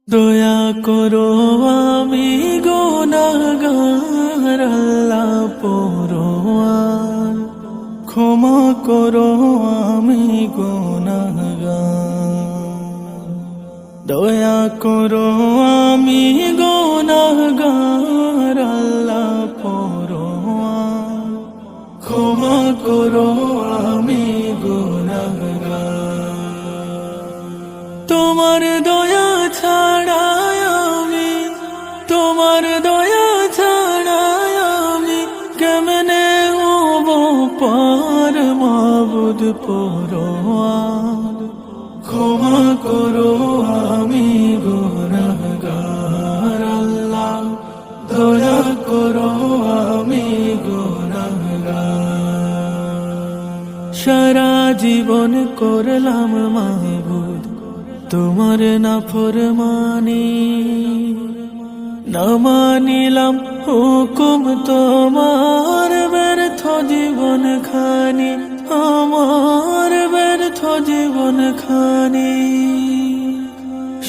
দয়া করো আমি গুনাহগার আল্লাহ পরোয়ার, ক্ষমা করো আমি গুনাহগার। দয়া করো আমি গুনাহগার আল্লাহ পরোয়ার, ক্ষমা করো আমি গুনাহগার। তোমার দয়া ছাড়া আমি, তোমার দয়া ছাড়া আমি কেমনে হব পার মাবুদ পরোয়ার, ক্ষমা করো আমি গুনাহগার আল্লাহ, দয়া করো আমি গুনাহগার। সারা জীবন করলাম মাবুদ তোমার নাফরমানি, না মানিলাম হুকুম তোমার, ব্যর্থ জীবন খানি আমার, ব্যর্থ জীবন খানি।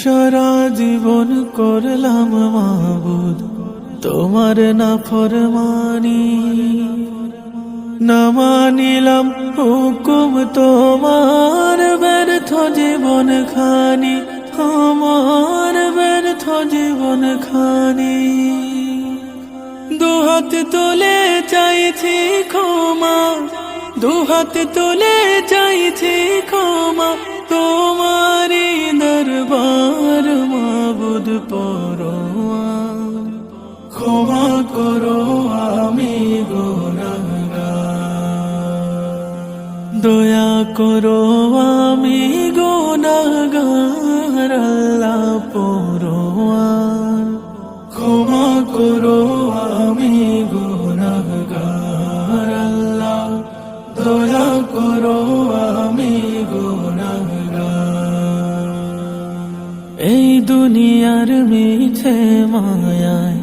সারা জীবন করলাম মাবুদ তোমার নাফরমানি, না মানিলাম হুকুম তোমার, ব্যর্থ জীবন খানি আমার, ব্যর্থ জীবন খানি। দুহাত তুলে চাইছি ক্ষমা, দুহাত তুলে চাইছি ক্ষমা, তোমারি দরবার মাবুদ পরোয়ার, ক্ষমা করো আমি গুনাহগার। দয়া করো আমি গুনাহগার আল্লাহ পরোয়ার, ক্ষমা করো আমি গুনাহগার আল্লাহ, দয়া করো আমি গুনাহগার। এই দুনিয়ার মিছে মায়ায়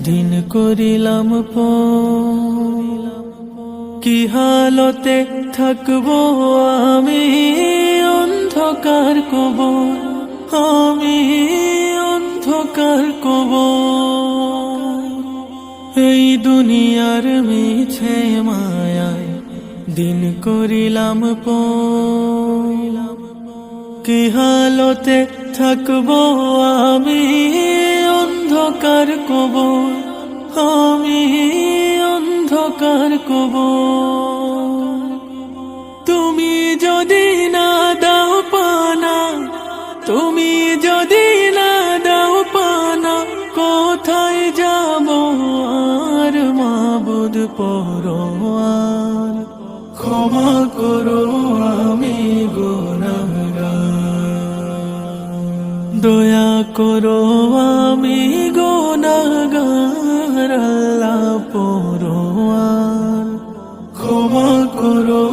দিন করিলাম কি হালতে থাকবো আমি, অন্ধকার কবর আমি, অন্ধকার কবর। এই দুনিয়ার মিছে মায়ায় দিন করিলাম কি হালতে থাকবো আমি, অন্ধকার কবর আমি, অন্ধকার কবর। তুমি যদি না দাও পানা, তুমি যদি না দাও পানা, কোথায় যাব আর মাবুদ পরোয়ার, ক্ষমা করো আমি গুনাহগার। দয়া করো আমি গুনাহগার আল্লাহ পরোয়ার, ক্ষমা করো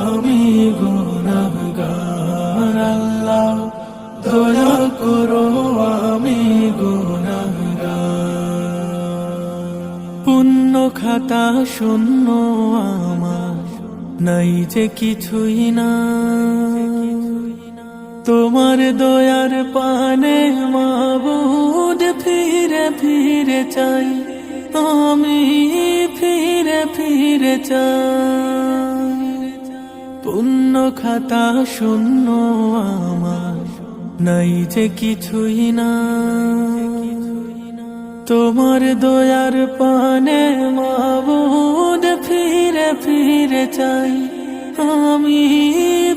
আমি গুনাহগার আল্লাহ, দয়া করো আমি গুনাহগার। পুণ্য খাতা শূন্য আমার, নাই যে কিছুই না, তোমার দয়ার পানে মাবুদ ফিরে ফিরে চাই আমি, ফিরে ফিরে চাই। পুণ্য খাতা শূন্য আমার, নাই যে কিছুই না, তোমার দয়ার পানে মাবুদ ফিরে ফিরে চাই আমি,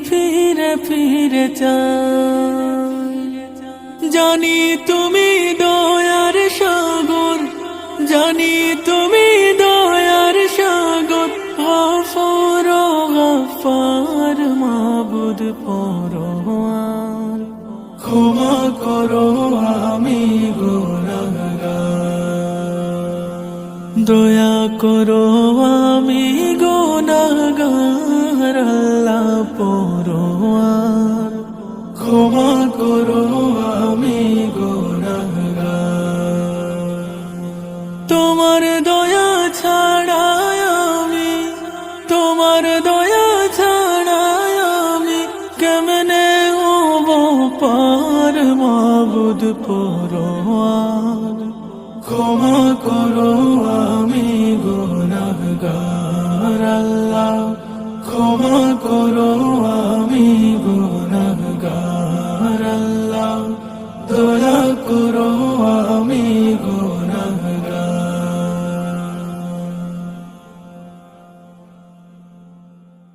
ফিরে ফিরে চাই। জানি তুমি দয়ার সাগর, জানি তুমি দয়ার সাগর, গফুর গফফার মাবুদ পরোয়ার, ক্ষমা করো আমি গুনাহগার। দয়া করো আমি গুনাহগার আল্লাহ পরোয়ার, ক্ষমা করো আমি গুনাহগার। তোমার দয়া ছাড়া আমি, তোমার দয়া ছাড়া আমি কেমনে হব পার মাবুদ পরোয়ার, ক্ষমা করো আমি